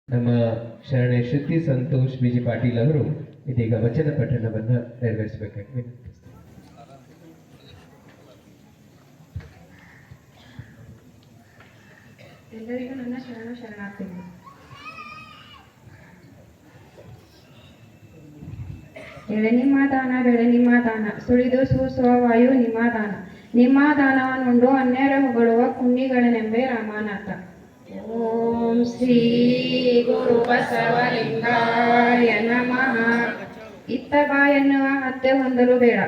ನಮ್ಮ ಶರಣೆ ಶ್ರುತಿ ಸಂತೋಷ್ ಬಿಜಿ ಪಾಟೀಲ್ ಅವರು ಇದೀಗ ವಚನ ಪಠಣವನ್ನು ನೆರವೇರಿಸಬೇಕಾಗಿ ವಿನಂತಿಸ್ತಾರೆ. ಎಲ್ಲರಿಗೂ ನನ್ನ ಶರಣಾರ್ಥಿಗಳು. ಎಳೆ ನಿಮ್ಮ ದಾನ ಬೆಳೆ ನಿಮ್ಮ ದಾನ ಸುಳಿದು ಸೂಸುವ ವಾಯು ನಿಮ್ಮ ದಾನ ನಿಮ್ಮ ದಾನವನ್ನುಂಡು ಅನ್ಯರ ಹೊಗಳುವ ಕುಂಡಿಗಳನೆಂಬೆ ರಾಮನಾಥ. ಓಂ ಶ್ರೀ ಗುರು ಬಸವಲಿಂಗಾಯ ನಮಃ. ಇತ್ತ ಬಾ ಎನ್ನುವ ಹತ್ಯೆ ಹೊಂದಲು ಬೇಡ,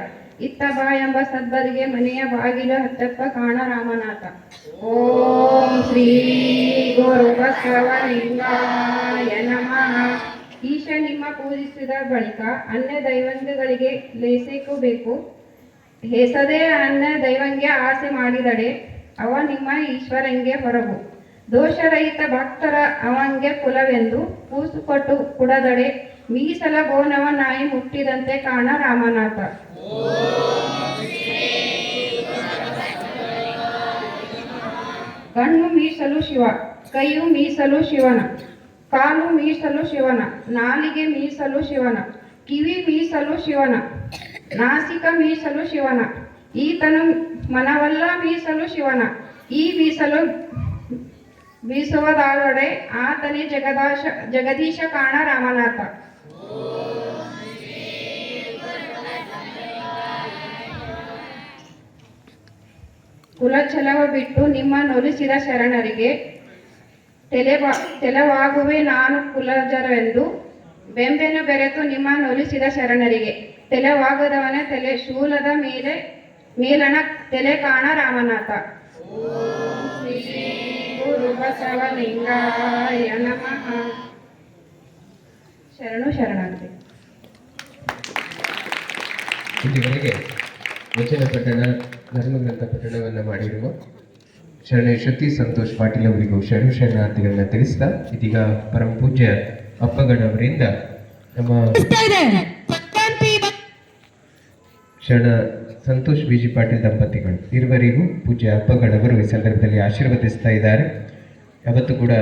ಇತ್ತ ಬಾ ಎಂಬ ಸದ್ಬದಿಗೆ ಮನೆಯ ಬಾಗಿಲು ಹತ್ತಪ್ಪ ಕಾಣ ರಾಮನಾಥ. ಓಂ ಶ್ರೀ ಗುರು ಬಸವಲಿಂಗಾಯ ನಮಃ. ಈಶ ನಿಮ್ಮ ಪೂಜಿಸಿದ ಬಳಿಕ ಅನ್ಯ ದೈವಂಗಗಳಿಗೆ ಲೇಸೇಕು ಬೇಕು. ಹೆಸದೇ ಅನ್ಯ ದೈವಂಗೆ ಆಸೆ ಮಾಡಿದಡೆ ಅವ ನಿಮ್ಮ ಈಶ್ವರಂಗೆ ಹೊರಗು. ದೋಷರಹಿತ ಭಕ್ತರ ಅವಂಗೆ ಕುಲವೆಂದು ಕೂಸು ಕೊಟ್ಟು ಕುಡದಡೆ ಮೀಸಲ ಬೋನವ ನಾಯಿ ಮುಟ್ಟಿದಂತೆ ಕಾಣ ರಾಮನಾಥ. ಕಣ್ಣು ಮೀಸಲು ಶಿವ, ಕೈಯು ಮೀಸಲು ಶಿವನ, ಕಾಲು ಮೀಸಲು ಶಿವನ, ನಾಲಿಗೆ ಮೀಸಲು ಶಿವನ, ಕಿವಿ ಮೀಸಲು ಶಿವನ, ನಾಸಿಕ ಮೀಸಲು ಶಿವನ, ಈತನು ಮನವಲ್ಲ ಮೀಸಲು ಶಿವನ. ಈ ಮೀಸಲು ಬೀಸುವುದಾದೊಡೆ ಆತನೇ ಜಗದೀಶ ಕಾಣ ರಾಮನಾಥ. ಕುಲಛಲವ ಬಿಟ್ಟು ನಿಮ್ಮ ನೊಲಿಸಿದ ಶರಣರಿಗೆ ತೆಲವಾಗುವೆ ನಾನು ಕುಲಜರೆಂದು ಬೆಂಬೆನು ಬೆರೆತು ನಿಮ್ಮ ನೊಲಿಸಿದ ಶರಣರಿಗೆ ತೆಲವಾಗದವನ ತಲೆ ಶೂಲದ ಮೇಲಣ ತೆಲೆ ಕಾಣ ರಾಮನಾಥ. ಗುರು ಬಸವಲಿಂಗಾಯ ನಮಃ. ಶರಣಾರ್ಥಿ. ಇಲ್ಲಿವರೆಗೆ ವಚನ ಪಠಣ ಧರ್ಮಗ್ರಂಥ ಪಠಣವನ್ನು ಮಾಡಿರುವ ಶರಣೆ ಶ್ರುತಿ ಸಂತೋಷ್ ಪಾಟೀಲ್ ಅವರಿಗೂ ಶರಣಾರ್ಥಿಗಳನ್ನ ತಿಳಿಸ್ತಾ ಇದೀಗ ಪರಮ ಪೂಜ್ಯ ಅಪ್ಪಗಣವರಿಂದ ನಮ್ಮ ಶರಣ ಸಂತೋಷ್ ಬಿಜಿ ಪಾಟೀಲ್ ದಂಪತಿಗಳು ಇರುವರಿಗೂ ಪೂಜ್ಯ ಅಪ್ಪಗಣವರು ಈ ಸಂದರ್ಭದಲ್ಲಿ ಆಶೀರ್ವದಿಸ್ತಾ ಇದ್ದಾರೆ. ಯಾವತ್ತೂ ಕೂಡ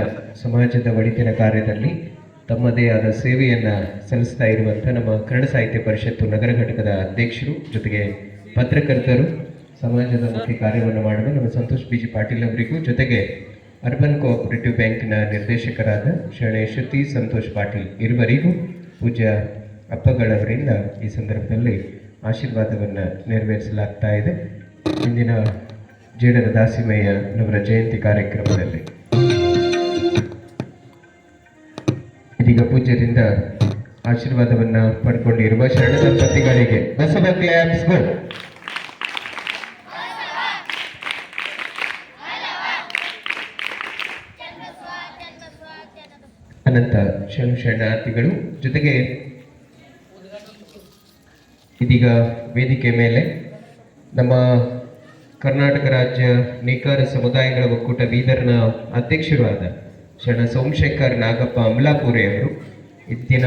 ಸಮಾಜದ ಒಳಿತಿನ ಕಾರ್ಯದಲ್ಲಿ ತಮ್ಮದೇ ಆದ ಸೇವೆಯನ್ನು ಸಲ್ಲಿಸ್ತಾ ಇರುವಂಥ ನಮ್ಮ ಕನ್ನಡ ಸಾಹಿತ್ಯ ಪರಿಷತ್ತು ನಗರ ಘಟಕದ ಅಧ್ಯಕ್ಷರು ಜೊತೆಗೆ ಪತ್ರಕರ್ತರು ಸಮಾಜದ ಮುಖ್ಯ ಕಾರ್ಯವನ್ನು ಮಾಡುವ ನಮ್ಮ ಸಂತೋಷ್ ಬಿಜಿ ಪಾಟೀಲ್ ಅವರಿಗೂ ಜೊತೆಗೆ ಅರ್ಬನ್ ಕೋಆಪರೇಟಿವ್ ಬ್ಯಾಂಕಿನ ನಿರ್ದೇಶಕರಾದ ಶರಣೆ ಶ್ರುತಿ ಸಂತೋಷ್ ಪಾಟೀಲ್ ಇರುವರಿಗೂ ಪೂಜ್ಯ ಅಪ್ಪಗಳವರಿಂದ ಈ ಸಂದರ್ಭದಲ್ಲಿ ಆಶೀರ್ವಾದವನ್ನು ನೆರವೇರಿಸಲಾಗ್ತಾ ಇದೆ. ಇಂದಿನ ಜೇಡರ ದಾಸಿಮಯ್ಯನವರ ಜಯಂತಿ ಕಾರ್ಯಕ್ರಮದಲ್ಲಿ ಇದೀಗ ಪೂಜ್ಯರಿಂದ ಆಶೀರ್ವಾದವನ್ನು ಪಡ್ಕೊಂಡಿರುವ ಶರಣ ದಂಪತಿಗಳಿಗೆ ಬಸವ ಕ್ಲಾಪ್ಸ್ಗಳು. ಅನಂತ ಶರಣಾರ್ಥಿಗಳು ಜೊತೆಗೆ ಇದೀಗ ವೇದಿಕೆ ಮೇಲೆ ನಮ್ಮ ಕರ್ನಾಟಕ ರಾಜ್ಯ ನೇಕಾರ ಸಮುದಾಯಗಳ ಒಕ್ಕೂಟ ಬೀದರ್ನ ಅಧ್ಯಕ್ಷರು ಆದ ಶರಣ ಸೋಮಶೇಖರ್ ನಾಗಪ್ಪ ಅಮಲಾಪುರೆ ಅವರು ಇತ್ತಿನ